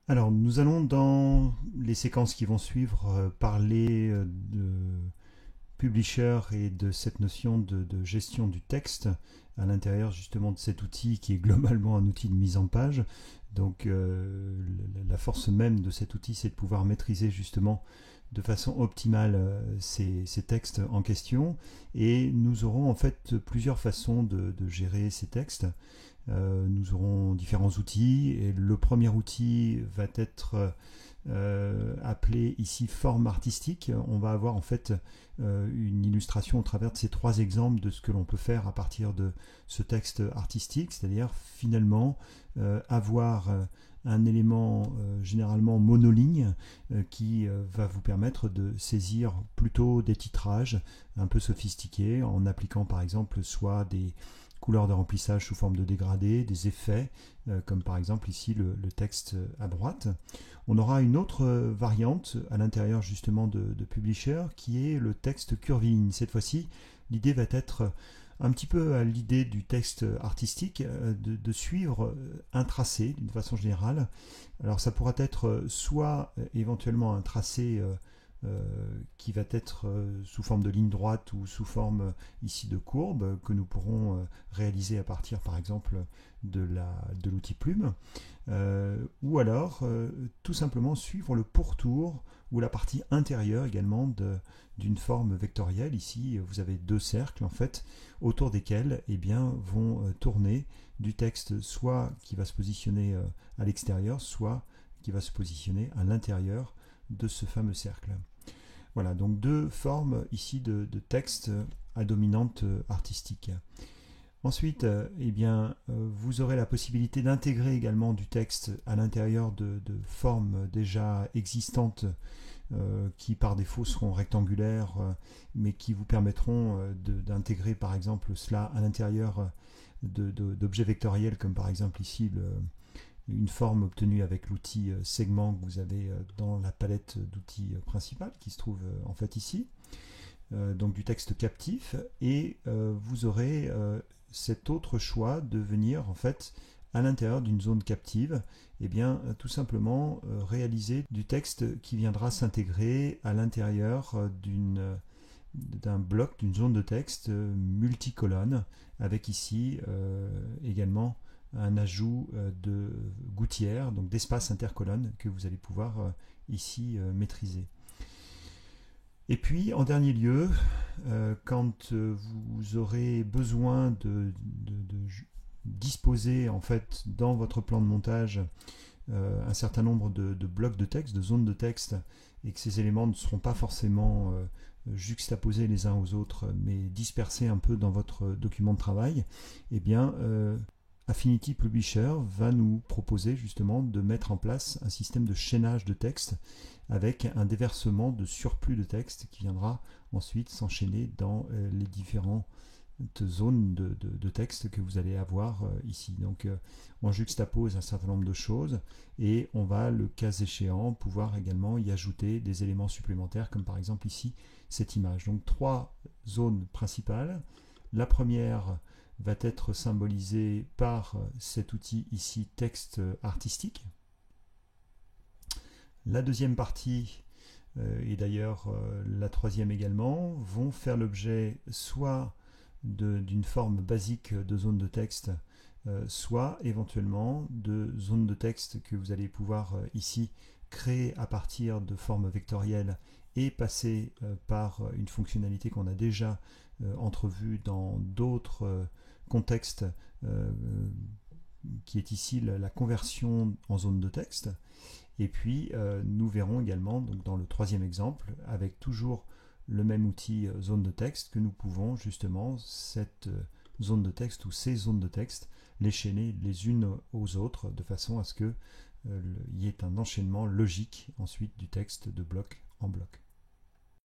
Alors, nous allons dans les séquences qui vont suivre parler de Publisher et de cette notion de gestion du texte à l'intérieur justement de cet outil qui est globalement un outil de mise en page. Donc la force même de cet outil, c'est de pouvoir maîtriser justement de façon optimale ces textes en question. Et nous aurons en fait plusieurs façons de gérer ces textes. Nous aurons différents outils et le premier outil va être appelé ici forme artistique. On va avoir en fait une illustration au travers de ces trois exemples de ce que l'on peut faire à partir de ce texte artistique, c'est-à-dire finalement avoir un élément généralement monoligne qui va vous permettre de saisir plutôt des titrages un peu sophistiqués en appliquant par exemple soit des couleurs de remplissage sous forme de dégradés, des effets, comme par exemple ici le texte à droite. On aura une autre variante à l'intérieur justement de Publisher qui est le texte curviligne. Cette fois-ci, l'idée va être un petit peu à l'idée du texte artistique de suivre un tracé d'une façon générale. Alors ça pourra être soit éventuellement un tracé qui va être sous forme de ligne droite ou sous forme ici de courbe que nous pourrons réaliser à partir par exemple de l'outil plume, ou alors tout simplement suivre le pourtour ou la partie intérieure également d'une forme vectorielle. Ici vous avez deux cercles en fait autour desquels eh bien, vont tourner du texte soit qui va se positionner à l'extérieur, soit qui va se positionner à l'intérieur de ce fameux cercle. Voilà, donc deux formes ici de texte à dominante artistique. Ensuite, eh bien, vous aurez la possibilité d'intégrer également du texte à l'intérieur de formes déjà existantes qui par défaut seront rectangulaires, mais qui vous permettront d'intégrer par exemple cela à l'intérieur d'objets vectoriels comme par exemple ici une forme obtenue avec l'outil segment que vous avez dans la palette d'outils principale qui se trouve en fait ici. Donc du texte captif, et vous aurez cet autre choix de venir en fait à l'intérieur d'une zone captive, et bien tout simplement réaliser du texte qui viendra s'intégrer à l'intérieur d'un bloc, d'une zone de texte multicolonne, avec ici également un ajout de gouttières, donc d'espace intercolonne que vous allez pouvoir ici maîtriser. Et puis, en dernier lieu, quand vous aurez besoin de disposer en fait dans votre plan de montage un certain nombre de blocs de texte, de zones de texte, et que ces éléments ne seront pas forcément juxtaposés les uns aux autres, mais dispersés un peu dans votre document de travail, eh bien, Affinity Publisher va nous proposer justement de mettre en place un système de chaînage de texte avec un déversement de surplus de texte qui viendra ensuite s'enchaîner dans les différentes zones de texte que vous allez avoir ici. Donc on juxtapose un certain nombre de choses et on va, le cas échéant, pouvoir également y ajouter des éléments supplémentaires comme par exemple ici cette image. Donc trois zones principales. La première va être symbolisée par cet outil ici texte artistique. La deuxième partie et d'ailleurs la troisième également vont faire l'objet soit d'une forme basique de zone de texte, soit éventuellement de zones de texte que vous allez pouvoir ici créer à partir de formes vectorielles et passer par une fonctionnalité qu'on a déjà entrevue dans d'autres contextes qui est ici la conversion en zone de texte. Et puis nous verrons également donc, dans le troisième exemple, avec toujours le même outil zone de texte, que nous pouvons justement cette zone de texte ou ces zones de texte les chaîner les unes aux autres de façon à ce qu'il y ait un enchaînement logique ensuite du texte de bloc en bloc.